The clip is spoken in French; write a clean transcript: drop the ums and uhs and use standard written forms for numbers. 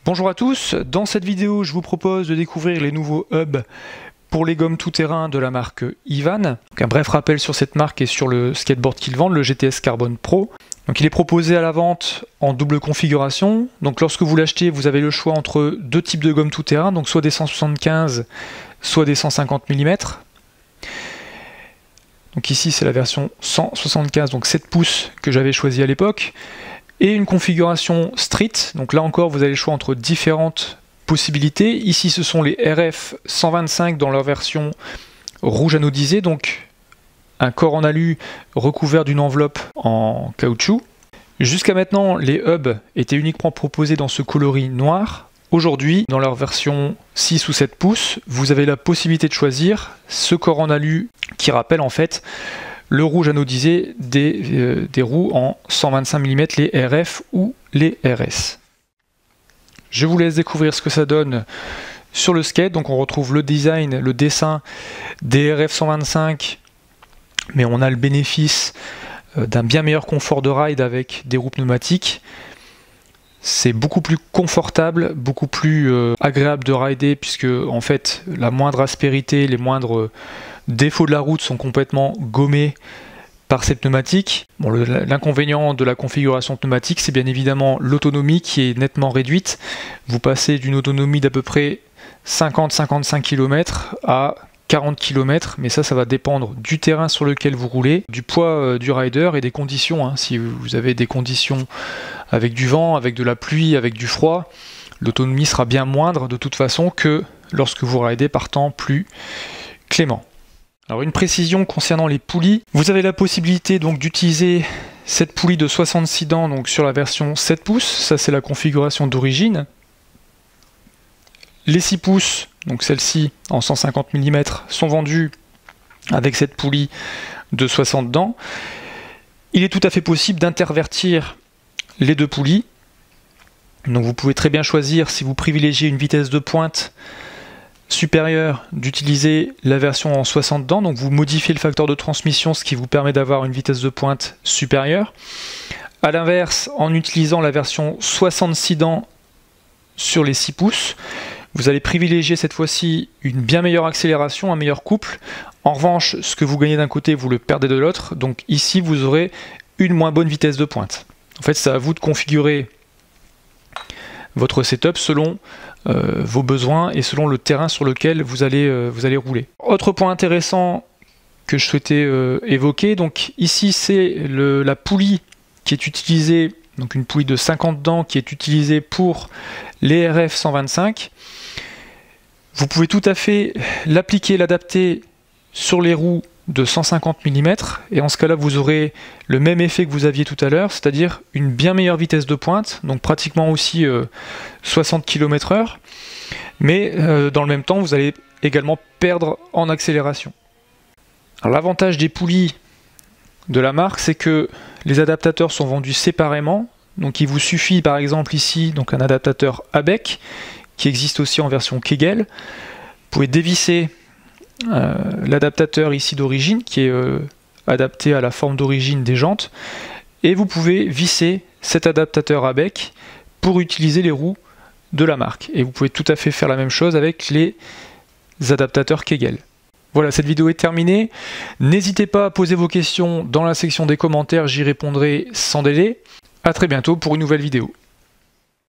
Bonjour à tous, dans cette vidéo je vous propose de découvrir les nouveaux hubs pour les gommes tout-terrain de la marque Ivan. Donc un bref rappel sur cette marque et sur le skateboard qu'ils vendent, le GTS Carbon Pro. Donc il est proposé à la vente en double configuration. Donc lorsque vous l'achetez, vous avez le choix entre deux types de gommes tout-terrain, donc soit des 175, soit des 150 mm. Donc ici c'est la version 175, donc 7 pouces que j'avais choisi à l'époque. Et une configuration street, donc là encore vous avez le choix entre différentes possibilités. Ici ce sont les RF 125 dans leur version rouge anodisé, donc un corps en alu recouvert d'une enveloppe en caoutchouc. Jusqu'à maintenant les hubs étaient uniquement proposés dans ce coloris noir. Aujourd'hui, dans leur version 6 ou 7 pouces, vous avez la possibilité de choisir ce corps en alu qui rappelle en fait le rouge anodisé des roues en 125 mm, les RF ou les RS. Je vous laisse découvrir ce que ça donne sur le skate. Donc on retrouve le design, le dessin des RF 125, mais on a le bénéfice d'un bien meilleur confort de ride avec des roues pneumatiques. C'est beaucoup plus confortable, beaucoup plus agréable de rider, puisque en fait la moindre aspérité, les moindres défauts de la route sont complètement gommés par ces pneumatiques. Bon, l'inconvénient de la configuration pneumatique, c'est bien évidemment l'autonomie qui est nettement réduite. Vous passez d'une autonomie d'à peu près 50-55 km à 40 km, mais ça va dépendre du terrain sur lequel vous roulez, du poids du rider et des conditions. Si vous avez des conditions avec du vent, avec de la pluie, avec du froid, l'autonomie sera bien moindre de toute façon que lorsque vous ridez par temps plus clément. Alors une précision concernant les poulies, vous avez la possibilité donc d'utiliser cette poulie de 66 dents donc sur la version 7 pouces, ça c'est la configuration d'origine. Les 6 pouces, donc celle-ci en 150 mm, sont vendues avec cette poulie de 60 dents. Il est tout à fait possible d'intervertir les deux poulies. Donc vous pouvez très bien choisir, si vous privilégiez une vitesse de pointe supérieure, d'utiliser la version en 60 dents. Donc vous modifiez le facteur de transmission, ce qui vous permet d'avoir une vitesse de pointe supérieure. A l'inverse, en utilisant la version 66 dents sur les 6 pouces, vous allez privilégier cette fois-ci une bien meilleure accélération, un meilleur couple. En revanche, ce que vous gagnez d'un côté, vous le perdez de l'autre. Donc ici, vous aurez une moins bonne vitesse de pointe. En fait, c'est à vous de configurer votre setup selon vos besoins et selon le terrain sur lequel vous allez rouler. Autre point intéressant que je souhaitais évoquer, donc ici c'est la poulie qui est utilisée, donc une poulie de 50 dents qui est utilisée pour les RF 125. Vous pouvez tout à fait l'appliquer, l'adapter sur les roues de 150 mm et en ce cas là vous aurez le même effet que vous aviez tout à l'heure, c'est-à-dire une bien meilleure vitesse de pointe, donc pratiquement aussi 60 km/h, mais dans le même temps vous allez également perdre en accélération. L'avantage des poulies de la marque, c'est que les adaptateurs sont vendus séparément, donc il vous suffit par exemple ici donc un adaptateur ABEC qui existe aussi en version Kegel. Vous pouvez dévisser l'adaptateur ici d'origine qui est adapté à la forme d'origine des jantes et vous pouvez visser cet adaptateur ABEC pour utiliser les roues de la marque et vous pouvez tout à fait faire la même chose avec les adaptateurs Kegel. Voilà, cette vidéo est terminée. N'hésitez pas à poser vos questions dans la section des commentaires, j'y répondrai sans délai. A très bientôt pour une nouvelle vidéo.